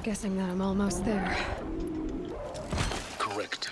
Guessing that I'm almost there. Correct.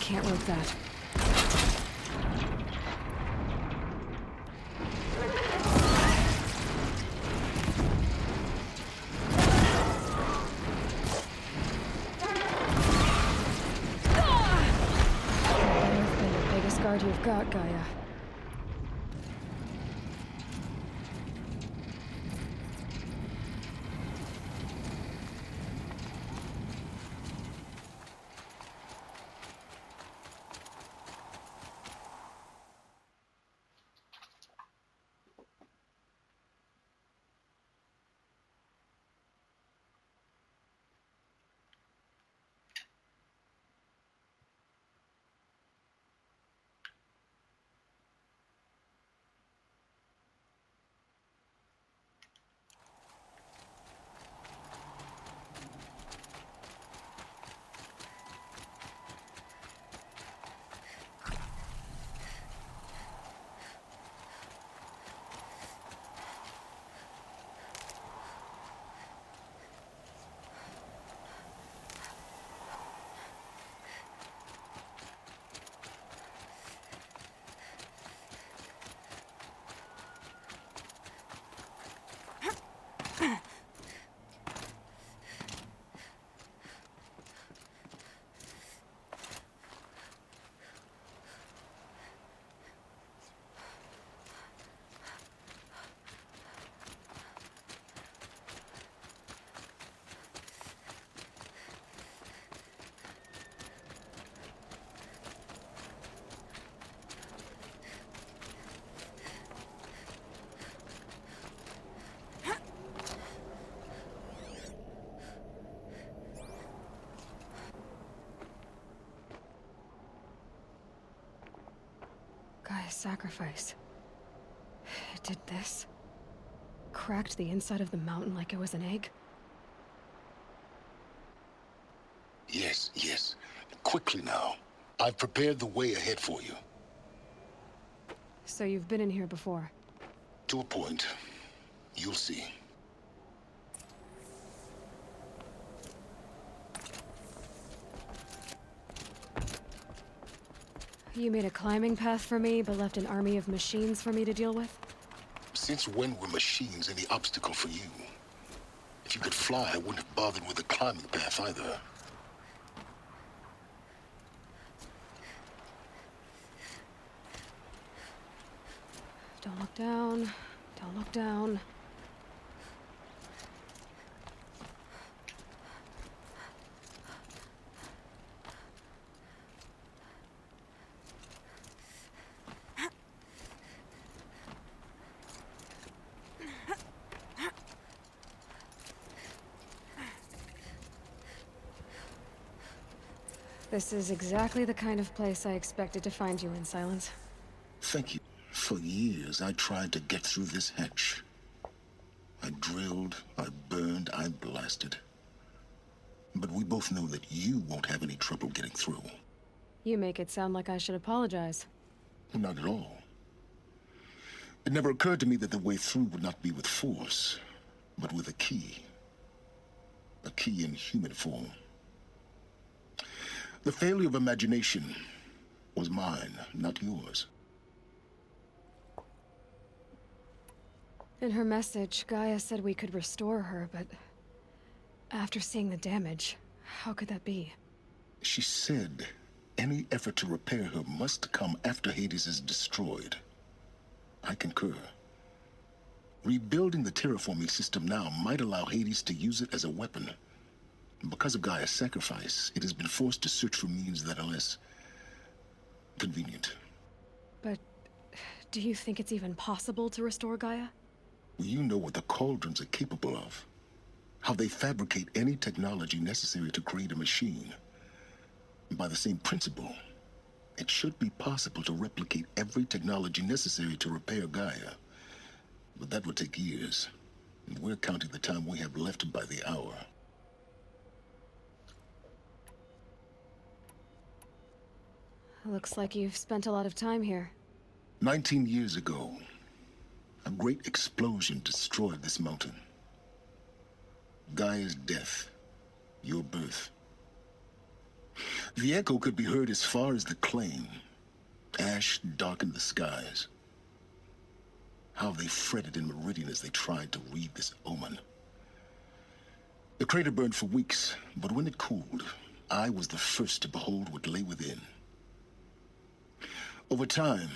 Can't rope that. You've been the biggest guard you've got, Gaia. sacrifice. It did this. Cracked the inside of the mountain like it was an egg. Yes, yes. Quickly now. I've prepared the way ahead for you. So you've been in here before? To a point. You'll see. You made a climbing path for me, but left an army of machines for me to deal with? Since when were machines any obstacle for you? If you could fly, I wouldn't have bothered with the climbing path either. Don't look down. Don't look down. This is exactly the kind of place I expected to find you in, Silence. Thank you. For years, I tried to get through this hatch. I drilled, I burned, I blasted. But we both know that you won't have any trouble getting through. You make it sound like I should apologize. Not at all. It never occurred to me that the way through would not be with force, but with a key. A key in human form. The failure of imagination was mine, not yours. In her message, Gaia said we could restore her, but after seeing the damage, how could that be? She said any effort to repair her must come after Hades is destroyed. I concur. Rebuilding the terraforming system now might allow Hades to use it as a weapon. Because of Gaia's sacrifice, it has been forced to search for means that are less convenient. But do you think it's even possible to restore Gaia? You know what the Cauldrons are capable of. How they fabricate any technology necessary to create a machine. By the same principle, it should be possible to replicate every technology necessary to repair Gaia. But that would take years. And we're counting the time we have left by the hour. Looks like you've spent a lot of time here. 19 years ago, a great explosion destroyed this mountain. Gaia's death, your birth. The echo could be heard as far as the Claim. Ash darkened the skies. How they fretted in Meridian as they tried to read this omen. The crater burned for weeks, but when it cooled, I was the first to behold what lay within. Over time,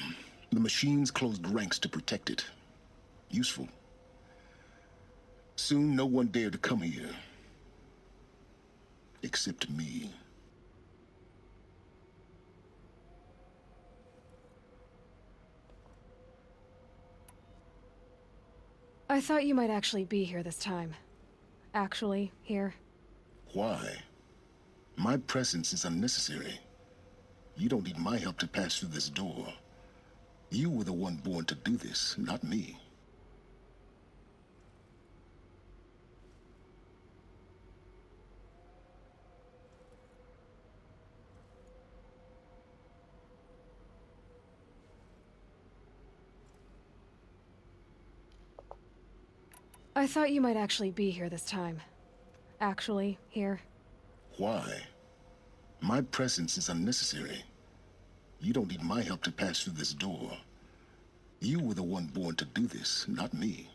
the machines closed ranks to protect it. Useful. Soon, no one dared to come here. Except me. I thought you might actually be here this time. Actually, here. Why? My presence is unnecessary. You don't need my help to pass through this door. You were the one born to do this, not me. I thought you might actually be here this time. Actually, here. Why? My presence is unnecessary. You don't need my help to pass through this door. You were the one born to do this, not me.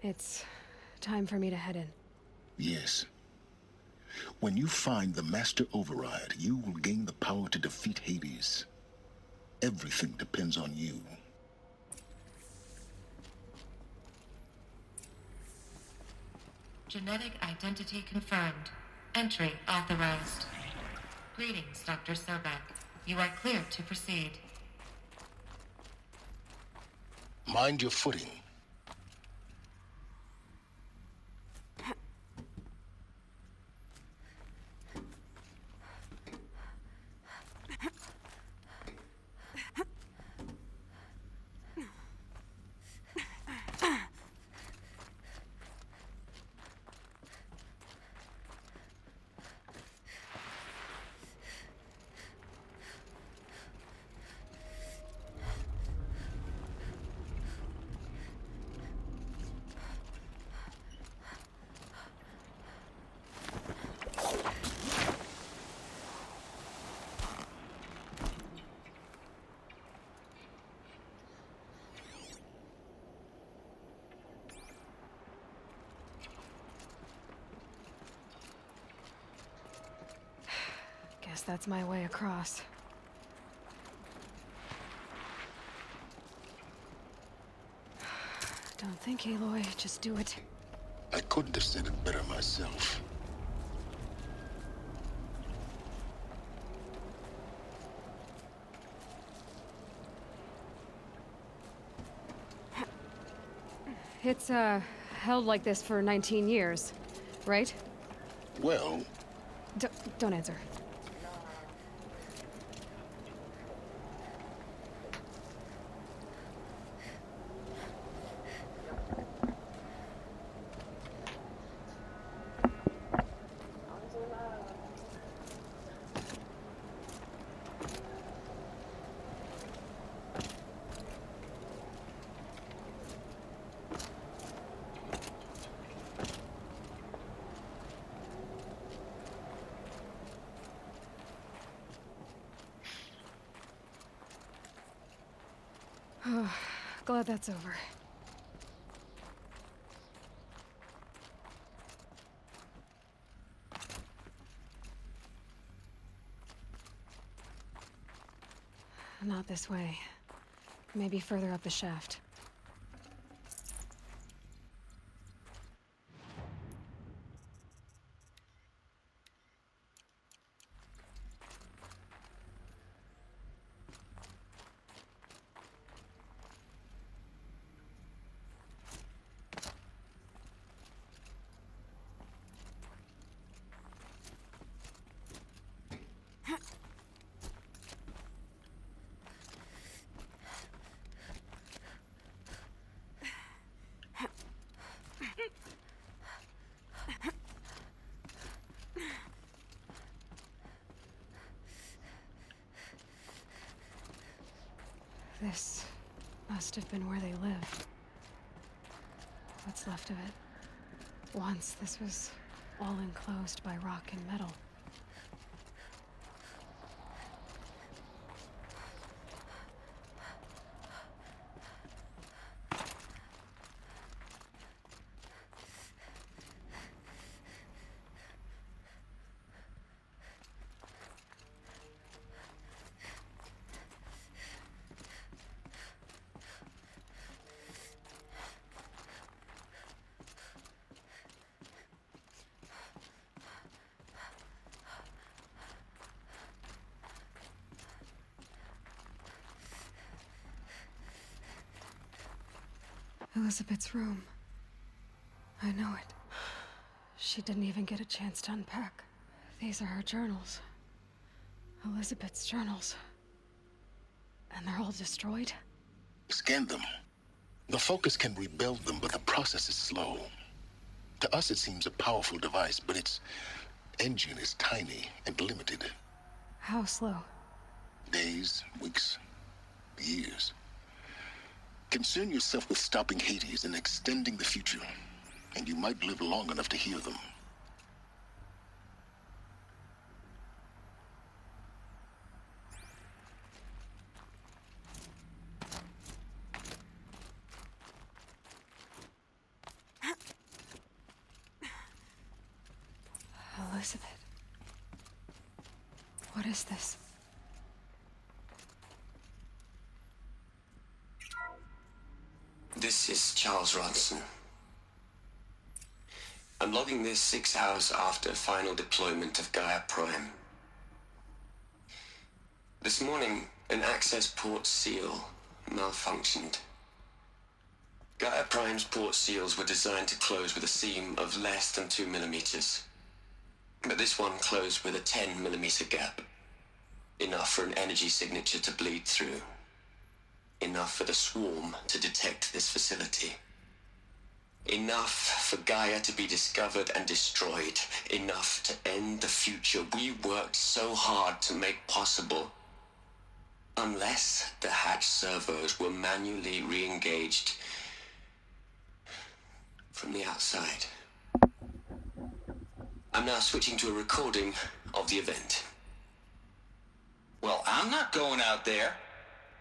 It's time for me to head in. Yes. When you find the Master Override, you will gain the power to defeat Hades. Everything depends on you. Genetic identity confirmed. Entry authorized. Greetings, Dr. Sobek. You are clear to proceed. Mind your footing. Guess that's my way across. Don't think, Aloy. Just do it. I couldn't have said it better myself. It's, held like this for 19 years, right? Well, Don't answer. Glad that's over. Not this way. Maybe further up the shaft. This must have been where they lived. What's left of it. Once, this was all enclosed by rock and metal. Elizabeth's room. I know it. She didn't even get a chance to unpack. These are her journals. Elizabeth's journals. And they're all destroyed? scan them. The Focus can rebuild them, but the process is slow. To us, it seems a powerful device, but its engine is tiny and limited. How slow? Days, weeks, years. Concern yourself with stopping Hades and extending the future, and you might live long enough to hear them. Elizabeth. What is this? This is Charles Ronson. I'm logging this 6 hours after final deployment of Gaia Prime. This morning, an access port seal malfunctioned. Gaia Prime's port seals were designed to close with a seam of less than 2 millimeters. But this one closed with a 10 millimeter gap. Enough for an energy signature to bleed through. Enough for the swarm to detect this facility. Enough for Gaia to be discovered and destroyed. Enough to end the future we worked so hard to make possible. Unless the hatch servos were manually re-engaged from the outside. I'm now switching to a recording of the event. Well, I'm not going out there.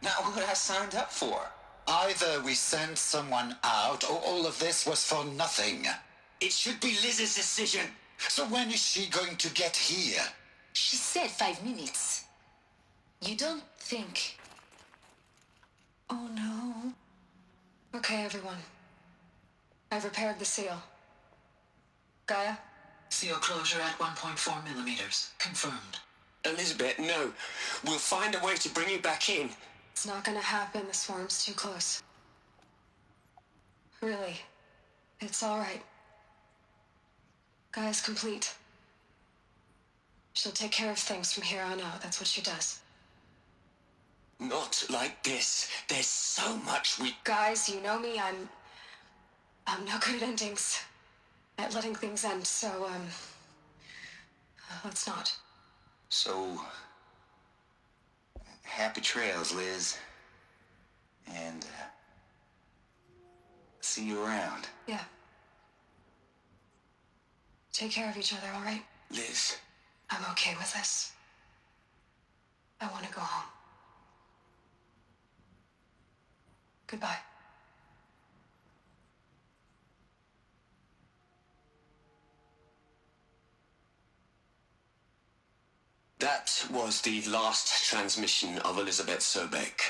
Not what I signed up for. Either we send someone out, or all of this was for nothing. It should be Liz's decision. So when is she going to get here? She said 5 minutes. You don't think... Oh no. Okay, everyone. I've repaired the seal. Gaia? Seal closure at 1.4 millimeters. Confirmed. Elizabeth, no. We'll find a way to bring you back in. It's not gonna happen. The swarm's too close. Really. It's all right. Gaia's complete. She'll take care of things from here on out. That's what she does. Not like this. There's so much we... Guys, you know me. I'm no good at endings. At letting things end, so, let's not. So... happy trails, Liz. And, see you around. Yeah. Take care of each other, all right? Liz. I'm okay with this. I want to go home. Goodbye. That was the last transmission of Elizabeth Sobek.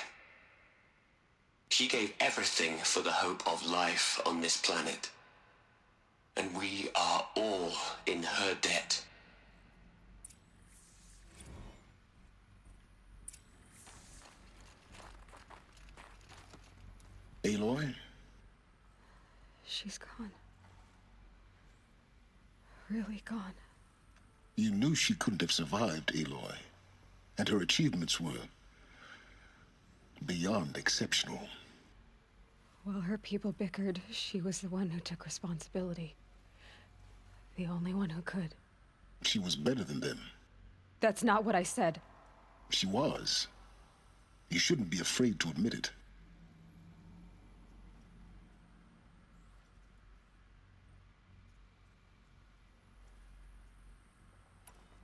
She gave everything for the hope of life on this planet. And we are all in her debt. Aloy? She's gone. Really gone. You knew she couldn't have survived, Aloy. And her achievements were... beyond exceptional. While her people bickered, she was the one who took responsibility. The only one who could. She was better than them. That's not what I said. She was. You shouldn't be afraid to admit it.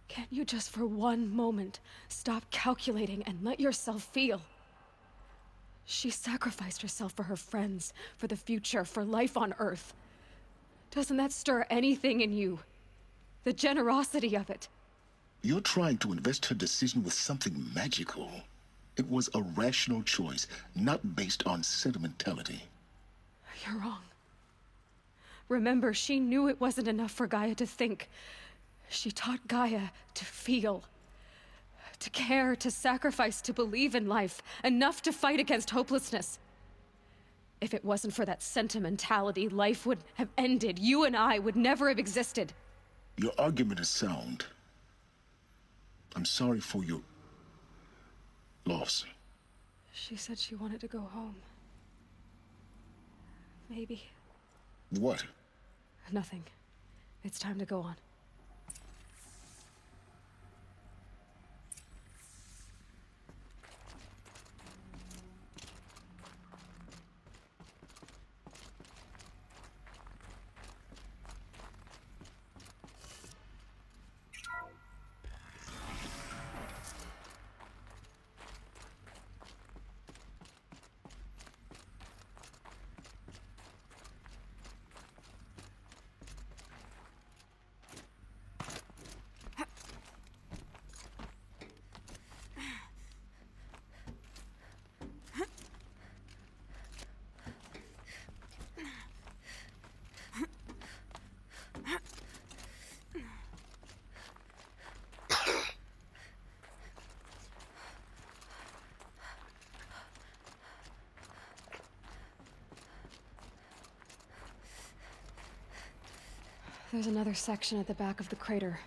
Can't you just for one moment stop calculating and let yourself feel? She sacrificed herself for her friends, for the future, for life on Earth. Doesn't that stir anything in you? The generosity of it. You're trying to invest her decision with something magical. It was a rational choice, not based on sentimentality. You're wrong. Remember, she knew it wasn't enough for Gaia to think. She taught Gaia to feel. To care, to sacrifice, to believe in life. Enough to fight against hopelessness. If it wasn't for that sentimentality, life would have ended. You and I would never have existed. Your argument is sound. I'm sorry for your... loss. She said she wanted to go home. Maybe. What? Nothing. It's time to go on. There's another section at the back of the crater.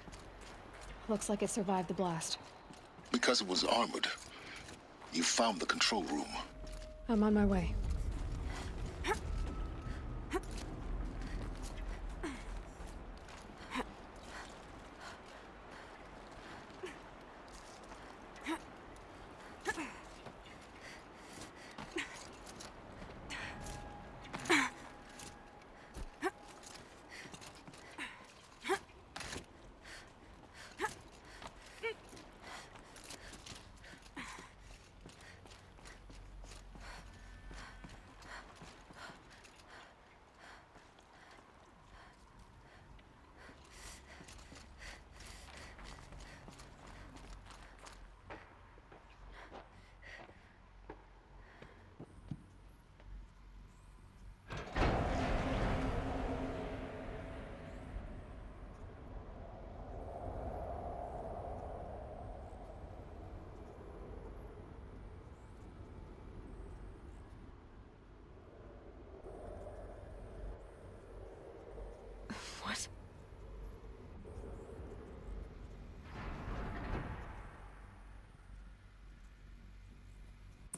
Looks like it survived the blast. Because it was armored. You found the control room. I'm on my way.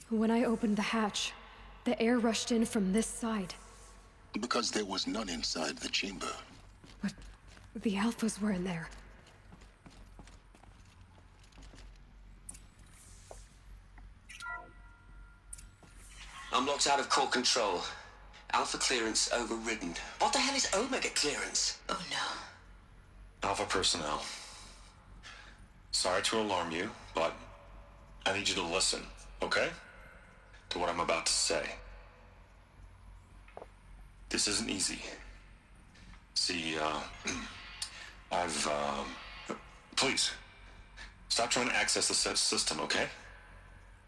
When I opened the hatch, the air rushed in from this side. Because there was none inside the chamber. But the Alphas were in there. I'm locked out of core control. Alpha clearance overridden. What the hell is Omega clearance? Oh no. Alpha personnel. Sorry to alarm you, but I need you to listen, okay? To what I'm about to say. This isn't easy. See, please, stop trying to access the system, okay?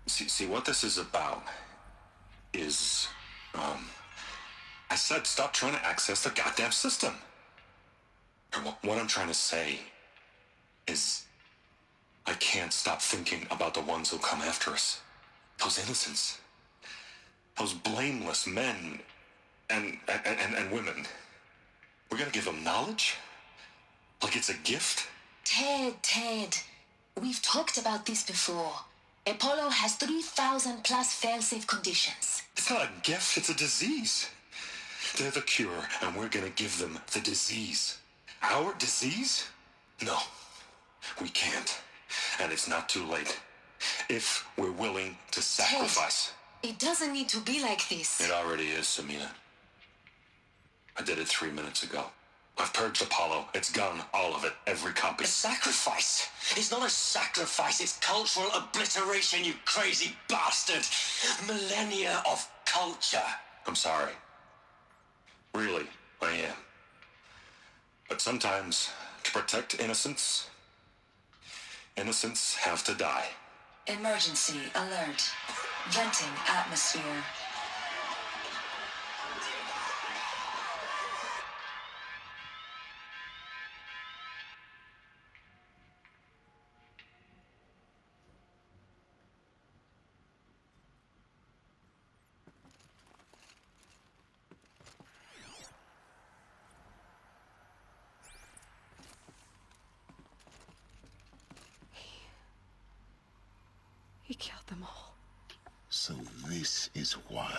See, what this is about is, I said stop trying to access the goddamn system. And what I'm trying to say is, I can't stop thinking about the ones who come after us. Those innocents. Those blameless men and women. We're gonna give them knowledge? Like it's a gift? Ted. We've talked about this before. Apollo has 3,000 plus fail-safe conditions. It's not a gift, it's a disease. They're the cure, and we're gonna give them the disease. Our disease? No, we can't. And it's not too late. If we're willing to sacrifice. Ted, it doesn't need to be like this. It already is, Samina. I did it 3 minutes ago. I've purged Apollo. It's gone, all of it, every copy. A sacrifice? It's not a sacrifice, it's cultural obliteration, you crazy bastard! Millennia of culture! I'm sorry. Really, I am. But sometimes, to protect innocence, innocents have to die. Emergency alert. Venting atmosphere. He killed them all. So this is why.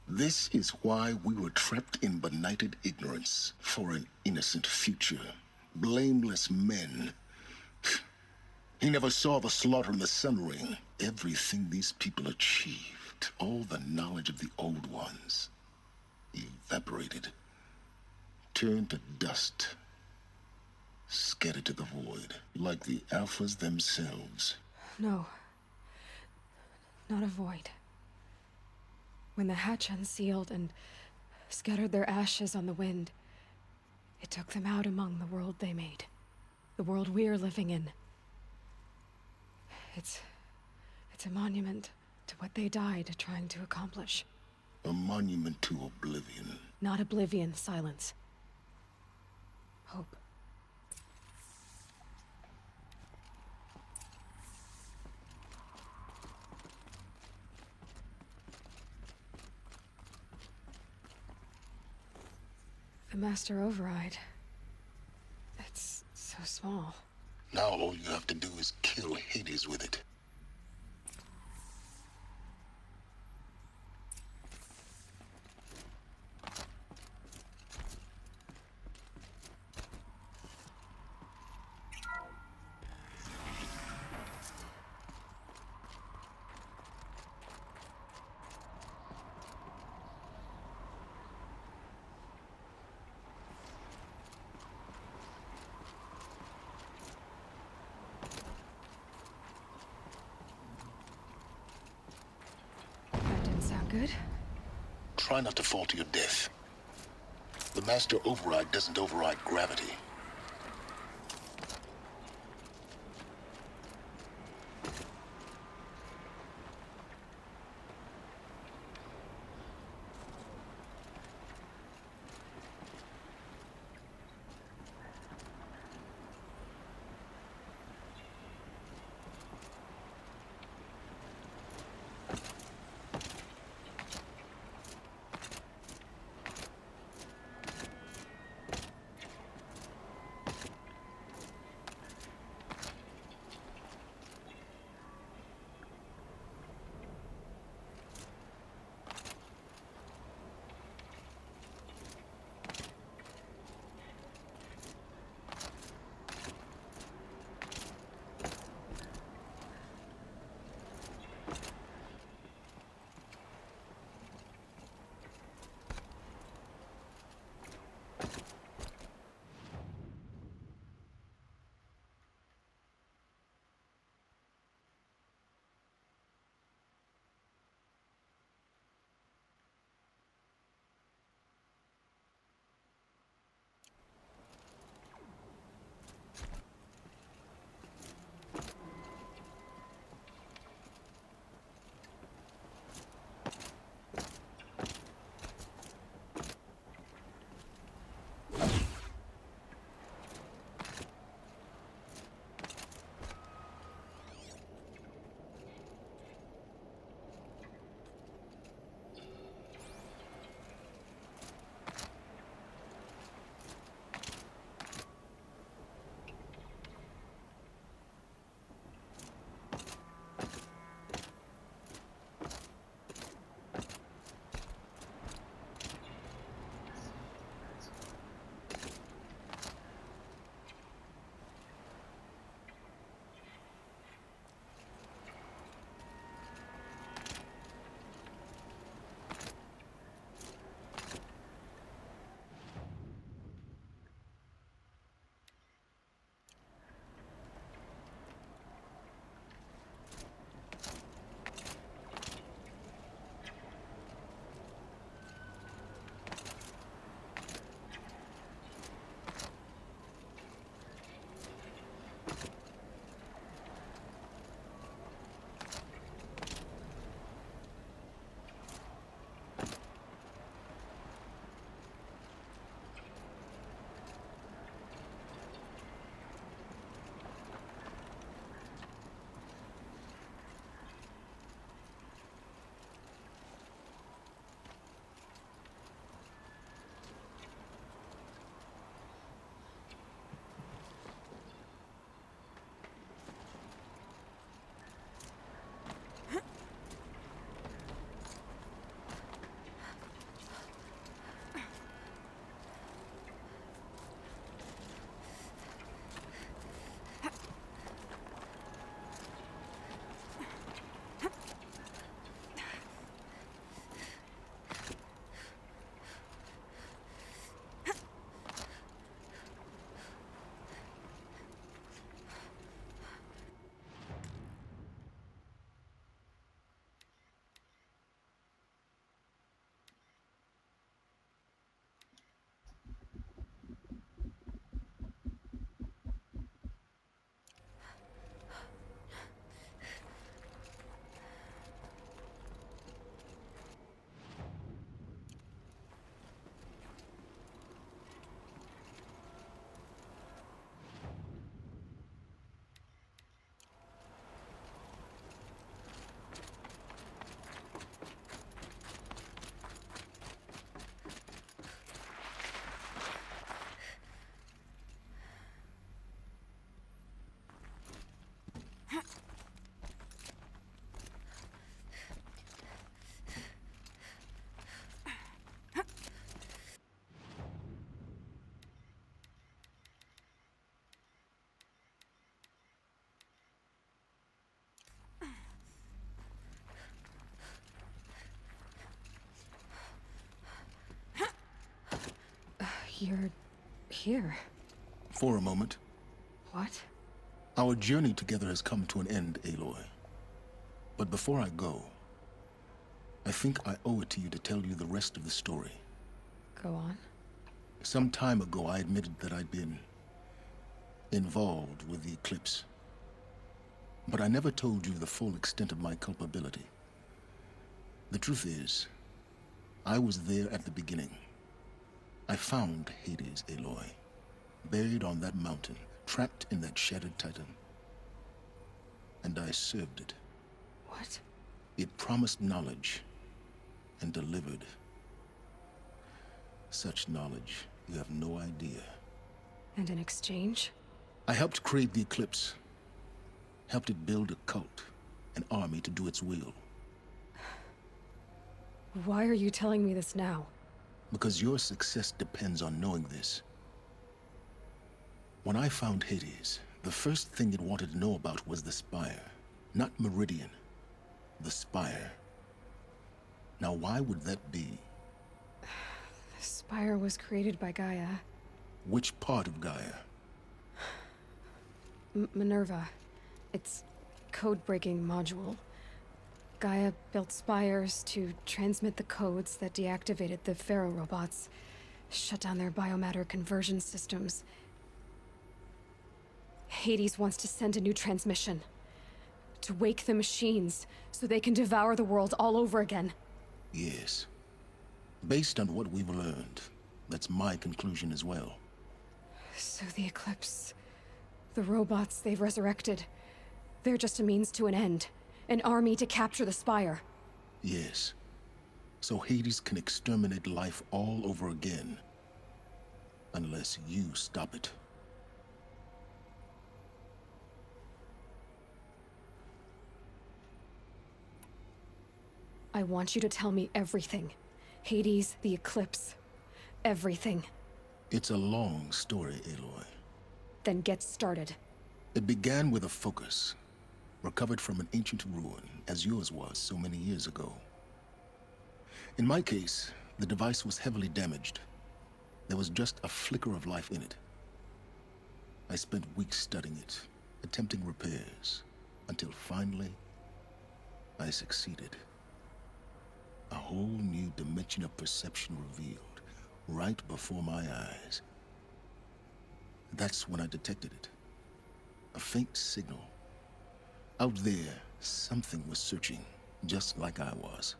This is why we were trapped in benighted ignorance for an innocent future. Blameless men. He never saw the slaughter in the Sun Ring. Everything these people achieved, all the knowledge of the old ones, evaporated, turned to dust, scattered to the void, like the Alphas themselves. No. Not a void. When the hatch unsealed and scattered their ashes on the wind, it took them out among the world they made. The world we're living in. It's a monument to what they died trying to accomplish. A monument to oblivion. Not oblivion, silence. Hope. The Master Override. It's so small. Now all you have to do is kill Hades with it. That didn't sound good. Try not to fall to your death. The Master Override doesn't override gravity. You're here. For a moment. What? Our journey together has come to an end, Aloy. But before I go, I think I owe it to you to tell you the rest of the story. Go on. Some time ago, I admitted that I'd been involved with the Eclipse. But I never told you the full extent of my culpability. The truth is, I was there at the beginning. I found Hades, Aloy, buried on that mountain, trapped in that shattered titan. And I served it. What? It promised knowledge and delivered. Such knowledge, you have no idea. And in exchange? I helped create the Eclipse. Helped it build a cult, an army to do its will. Why are you telling me this now? Because your success depends on knowing this. When I found Hades, the first thing it wanted to know about was the Spire. Not Meridian. The Spire. Now why would that be? The Spire was created by Gaia. Which part of Gaia? Minerva. Its code-breaking module. Gaia built spires to transmit the codes that deactivated the Pharaoh robots, shut down their biomatter conversion systems. Hades wants to send a new transmission. To wake the machines, so they can devour the world all over again. Yes. Based on what we've learned, that's my conclusion as well. So the Eclipse... the robots they've resurrected... they're just a means to an end. An army to capture the Spire. Yes. So Hades can exterminate life all over again. Unless you stop it. I want you to tell me everything. Hades, the Eclipse. Everything. It's a long story, Aloy. Then get started. It began with a focus. Recovered from an ancient ruin, as yours was so many years ago. In my case, the device was heavily damaged. There was just a flicker of life in it. I spent weeks studying it, attempting repairs, until finally, I succeeded. A whole new dimension of perception revealed, right before my eyes. That's when I detected it. A faint signal. Out there, something was searching, just like I was.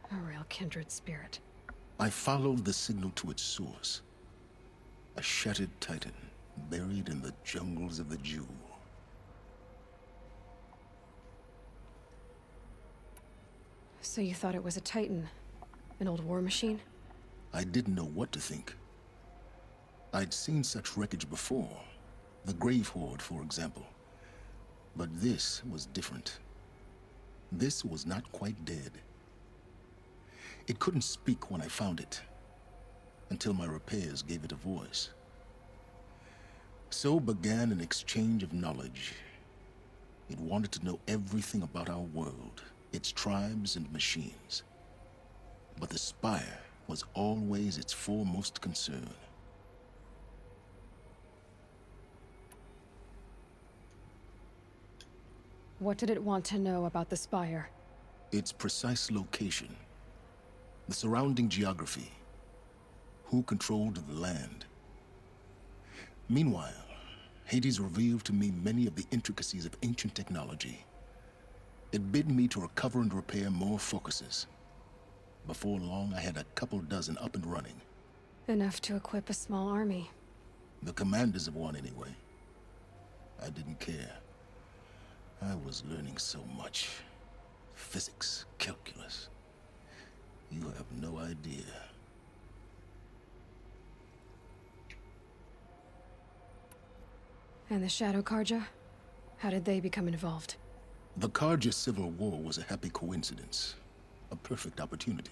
A real kindred spirit. I followed the signal to its source. A shattered titan, buried in the jungles of the Jewel. So you thought it was a Titan? An old war machine? I didn't know what to think. I'd seen such wreckage before. The Grave Horde, for example. But this was different. This was not quite dead. It couldn't speak when I found it, until my repairs gave it a voice. So began an exchange of knowledge. It wanted to know everything about our world, its tribes and machines. But the Spire was always its foremost concern. What did it want to know about the Spire? Its precise location, the surrounding geography, who controlled the land. Meanwhile, Hades revealed to me many of the intricacies of ancient technology. It bid me to recover and repair more focuses. Before long, I had a couple dozen up and running. Enough to equip a small army. The commanders of one, anyway. I didn't care. I was learning so much. Physics, calculus. You have no idea. And the Shadow Carja? How did they become involved? The Carja Civil War was a happy coincidence. A perfect opportunity.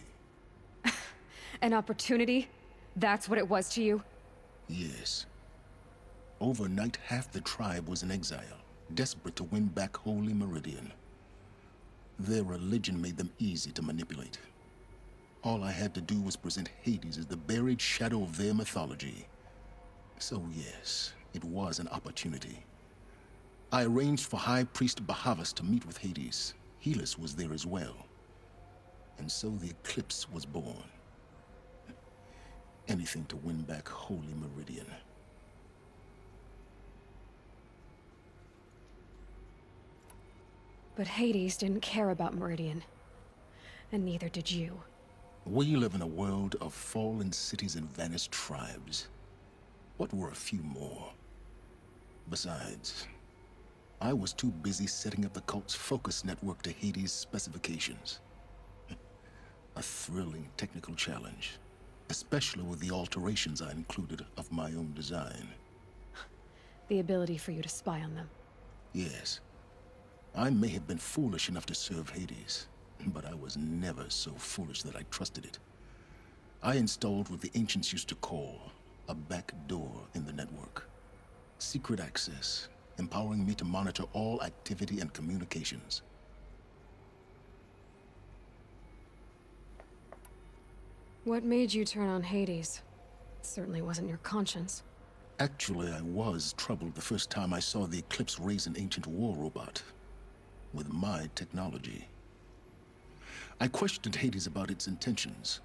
An opportunity? That's what it was to you? Yes. Overnight, half the tribe was in exile, desperate to win back Holy Meridian. Their religion made them easy to manipulate. All I had to do was present Hades as the buried shadow of their mythology. So yes, it was an opportunity. I arranged for High Priest Bahavas to meet with Hades. Helis was there as well. And so the Eclipse was born. Anything to win back Holy Meridian. But Hades didn't care about Meridian. And neither did you. We live in a world of fallen cities and vanished tribes. What were a few more? Besides, I was too busy setting up the cult's focus network to Hades' specifications. A thrilling technical challenge, especially with the alterations I included of my own design. The ability for you to spy on them. Yes. I may have been foolish enough to serve Hades, but I was never so foolish that I trusted it. I installed what the ancients used to call a back door in the network. Secret access, empowering me to monitor all activity and communications. What made you turn on Hades? It certainly wasn't your conscience. Actually, I was troubled the first time I saw the Eclipse raise an ancient war robot. With my technology. I questioned Hades about its intentions.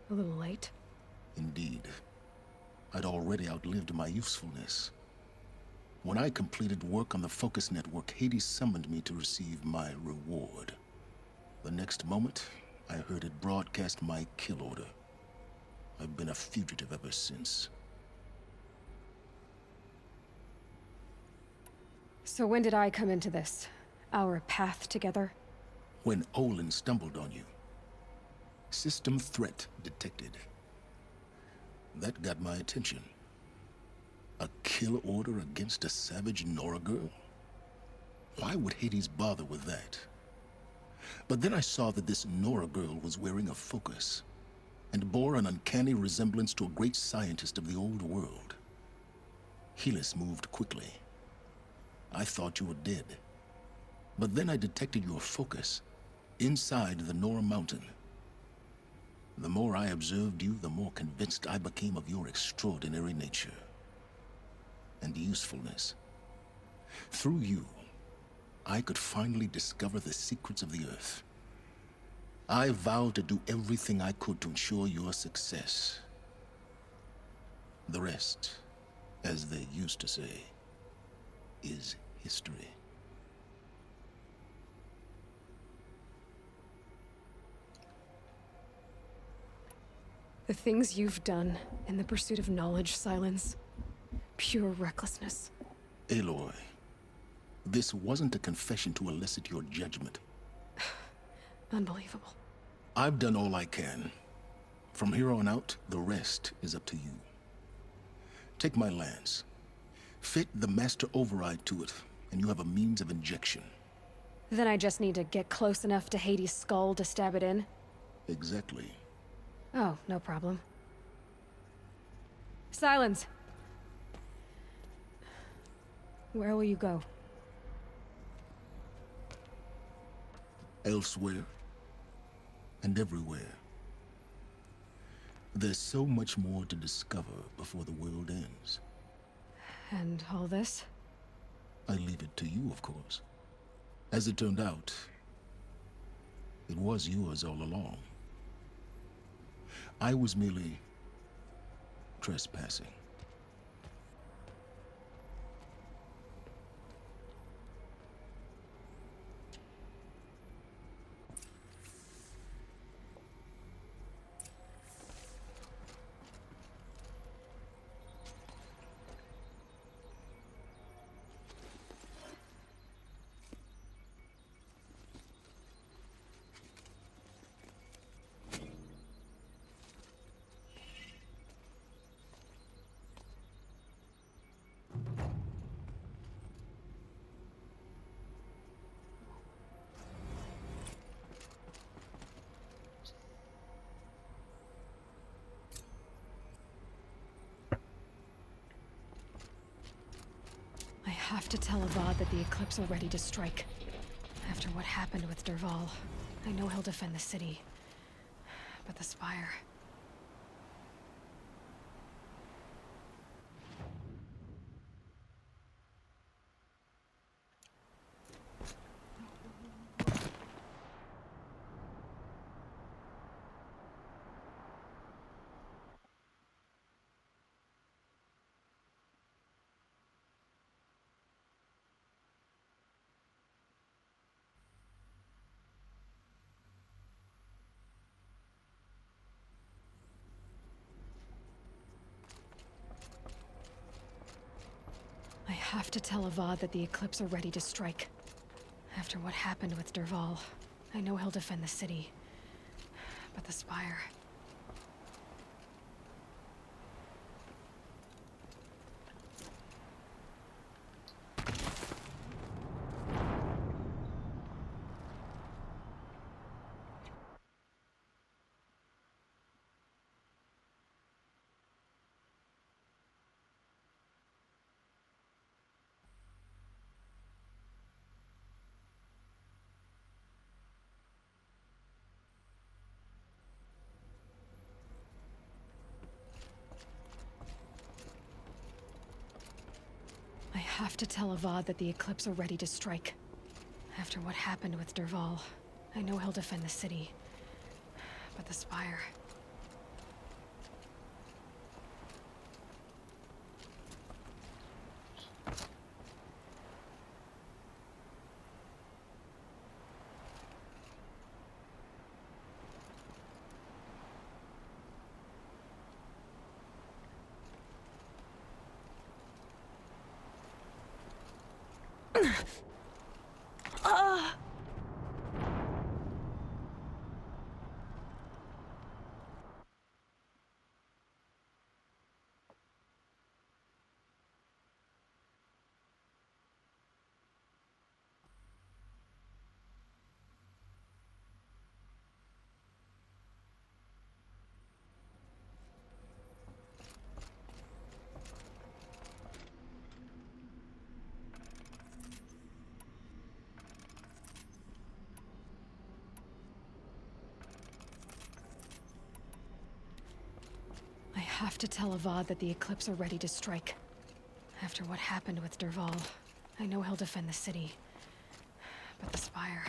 A little late. Indeed. I'd already outlived my usefulness. When I completed work on the Focus Network, Hades summoned me to receive my reward. The next moment, I heard it broadcast my kill order. I've been a fugitive ever since. So when did I come into this? Our path together? When Olin stumbled on you. System threat detected. That got my attention. A kill order against a savage Nora girl? Why would Hades bother with that? But then I saw that this Nora girl was wearing a focus, and bore an uncanny resemblance to a great scientist of the old world. Helis moved quickly. I thought you were dead. But then I detected your focus inside the Nora Mountain. The more I observed you, the more convinced I became of your extraordinary nature and usefulness. Through you, I could finally discover the secrets of the Earth. I vowed to do everything I could to ensure your success. The rest, as they used to say, is history. The things you've done in the pursuit of knowledge, Silence. Pure recklessness. Aloy, this wasn't a confession to elicit your judgment. Unbelievable. I've done all I can. From here on out, the rest is up to you. Take my lance. Fit the master override to it, and you have a means of injection. Then I just need to get close enough to Hades' skull to stab it in? Exactly. Oh, no problem. Silence! Where will you go? Elsewhere. And everywhere. There's so much more to discover before the world ends. And all this? I leave it to you, of course. As it turned out, it was yours all along. I was merely trespassing. I have to tell Avad that the Eclipse are ready to strike. After what happened with Dervahl, I know he'll defend the city. But the spire. I have to tell Avad that the Eclipse are ready to strike. After what happened with Dervahl, I know he'll defend the city. But the spire... I have to tell Avad that the Eclipse are ready to strike. After what happened with Dervahl, I know he'll defend the city. But the spire... I have to tell Avad that the Eclipse are ready to strike. After what happened with Dervahl, I know he'll defend the city. But the spire...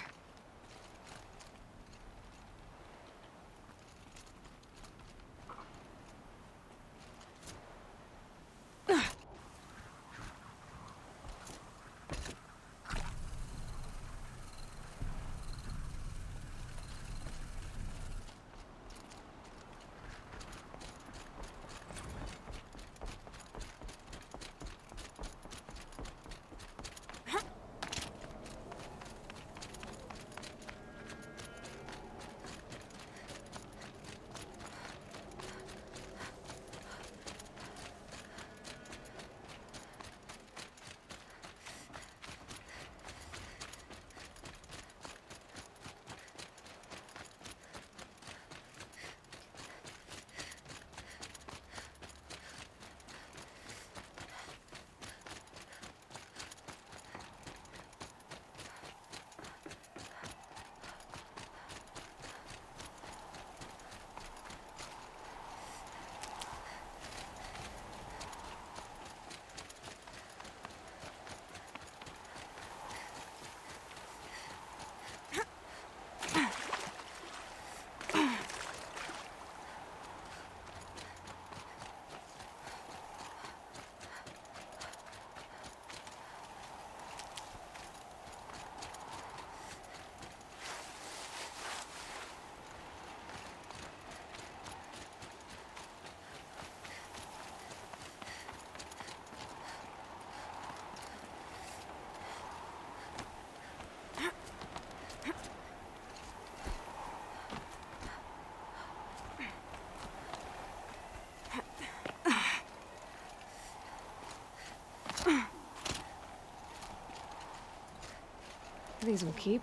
These will keep.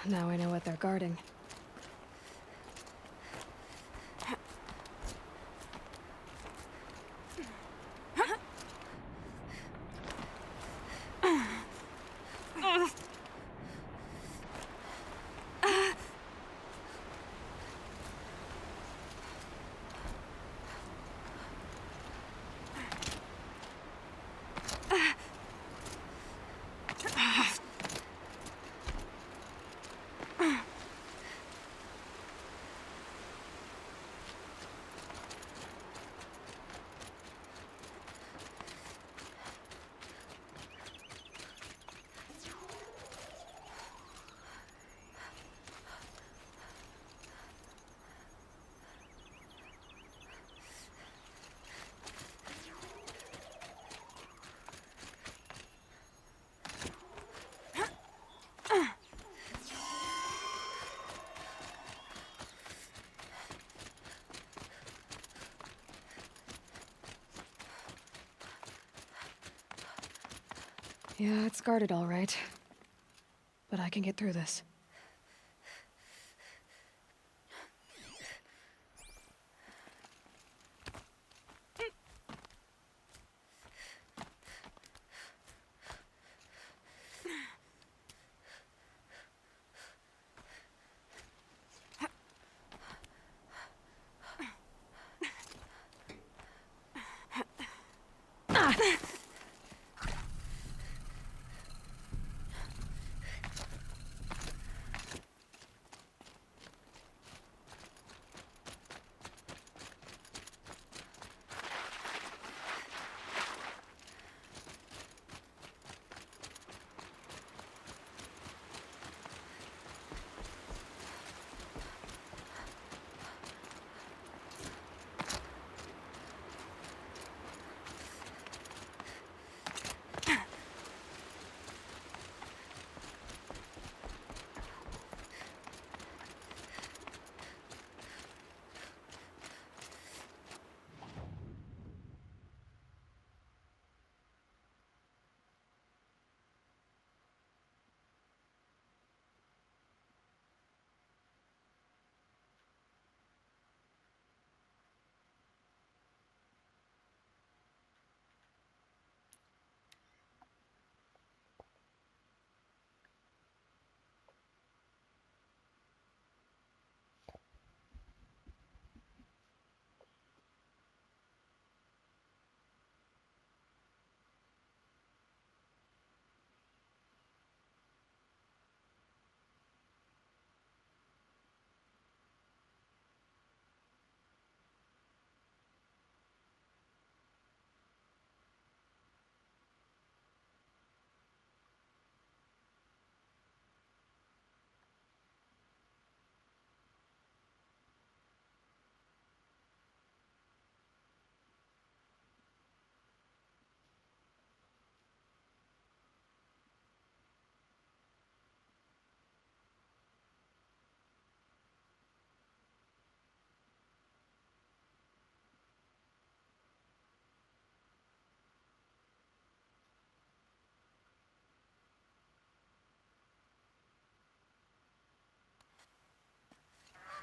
Now I know what they're guarding. Yeah, it's guarded all right. But I can get through this.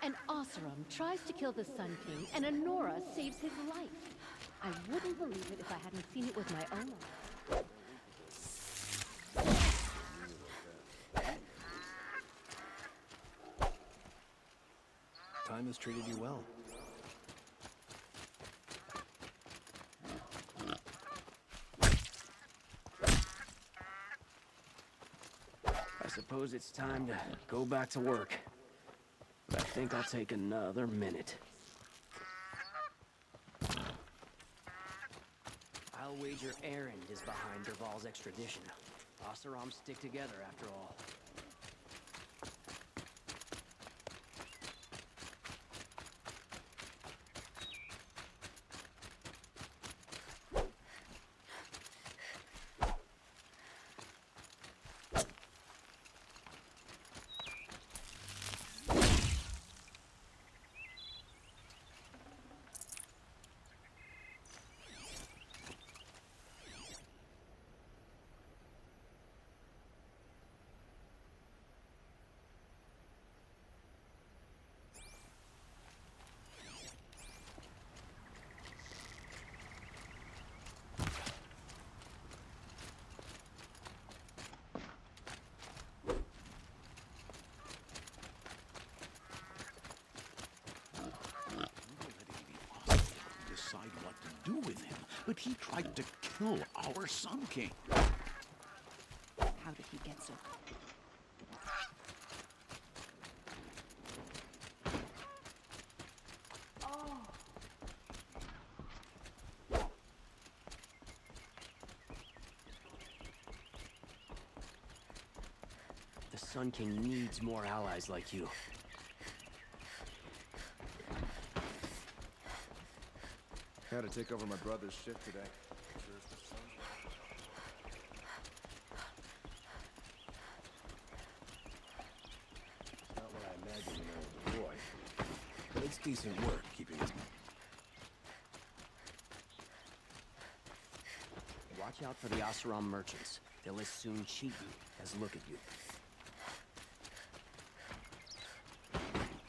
An Oseram tries to kill the Sun King, and Honora saves his life. I wouldn't believe it if I hadn't seen it with my own eyes. Time has treated you well. I suppose it's time to go back to work. But I think I'll take another minute. I'll wager Erend is behind Dervahl's extradition. Oserams stick together after all. But he tried to kill our Sun King. How did he get so... The Sun King needs more allies like you. Had to take over my brother's shift today. It's not what I imagined when I was a boy, but it's decent work keeping his... Watch out for the Oseram merchants. They'll as soon cheat you as look at you.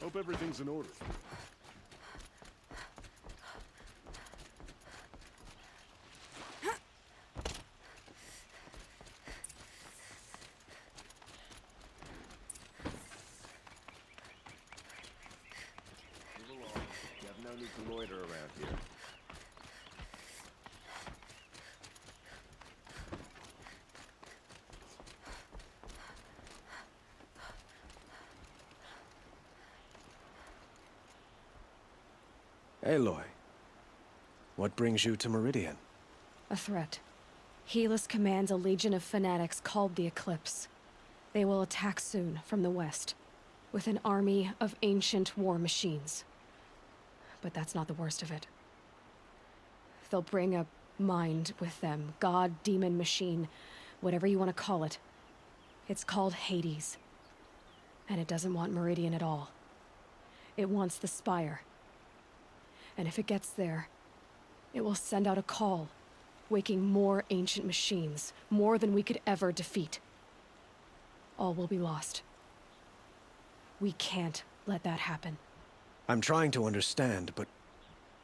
Hope everything's in order. Move along. You have no need to loiter around here. Aloy, what brings you to Meridian? A threat. Helis commands a legion of fanatics called the Eclipse. They will attack soon from the west, with an army of ancient war machines. But that's not the worst of it. They'll bring a mind with them, god, demon, machine, whatever you want to call it. It's called Hades. And it doesn't want Meridian at all. It wants the Spire. And if it gets there, it will send out a call, waking more ancient machines, more than we could ever defeat. All will be lost. We can't let that happen. I'm trying to understand, but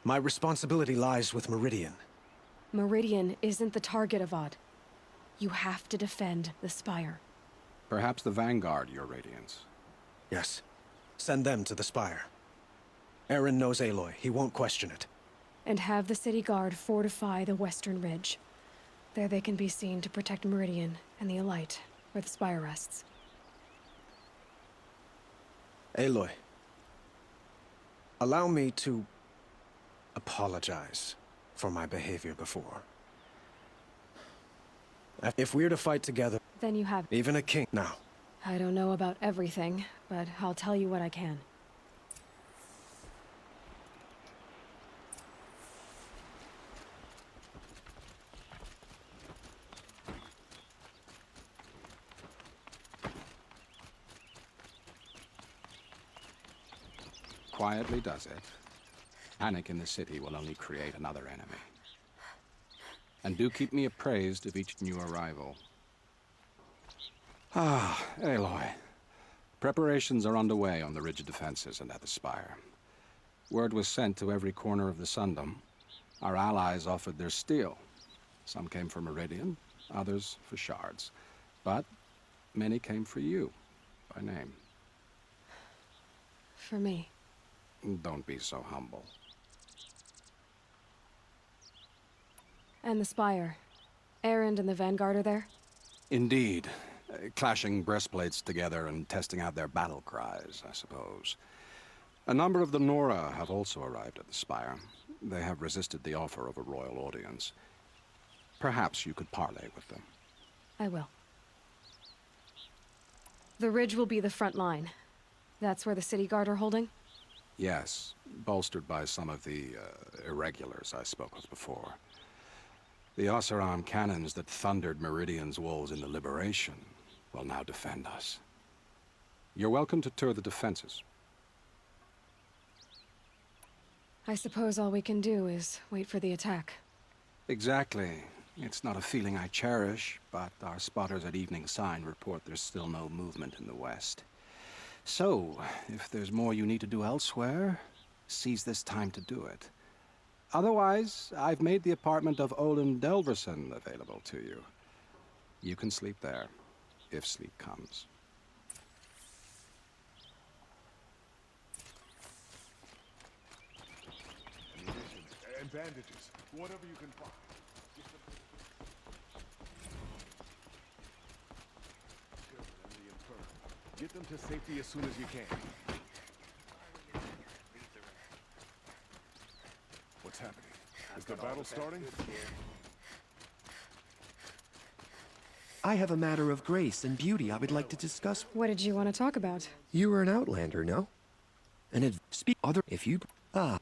my responsibility lies with Meridian. Meridian isn't the target, Avad. You have to defend the Spire. Perhaps the Vanguard, Your Radiance. Yes. Send them to the Spire. Eren knows Aloy. He won't question it. And have the city guard fortify the western ridge. There they can be seen to protect Meridian and the Elite, where the Spire rests. Aloy, allow me to apologize for my behavior before. If we're to fight together... Then you have... Even a king... Now. I don't know about everything, but I'll tell you what I can. Quietly does it. Panic in the city will only create another enemy. And do keep me appraised of each new arrival. Ah, Aloy. Preparations are underway on the ridge defenses and at the Spire. Word was sent to every corner of the Sundom. Our allies offered their steel. Some came for Meridian, others for shards. But many came for you, by name. For me. Don't be so humble. And the Spire. Erend and the Vanguard are there? Indeed. Clashing breastplates together and testing out their battle cries, I suppose. A number of the Nora have also arrived at the Spire. They have resisted the offer of a royal audience. Perhaps you could parley with them. I will. The ridge will be the front line. That's where the city guard are holding? Yes, bolstered by some of the irregulars I spoke of before. The Oseram cannons that thundered Meridian's walls in the Liberation will now defend us. You're welcome to tour the defenses. I suppose all we can do is wait for the attack. Exactly. It's not a feeling I cherish, but our spotters at Evening Sign report there's still no movement in the west. So, if there's more you need to do elsewhere, seize this time to do it. Otherwise, I've made the apartment of Olin Delverson available to you. You can sleep there, if sleep comes. bandages, whatever you can find. And the infirm. Get them to safety as soon as you can. What's happening? Is the battle starting? I have a matter of grace and beauty I would like to discuss. What did you want to talk about? You were an outlander, no? Speak other if you... Ah.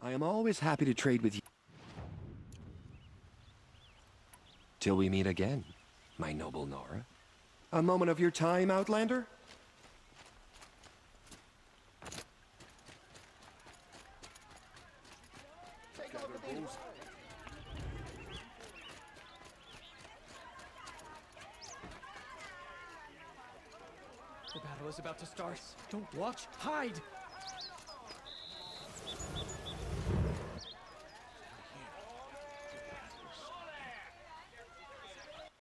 I am always happy to trade with you. Till we meet again, my noble Nora. A moment of your time, Outlander? The battle is about to start. Don't watch, hide!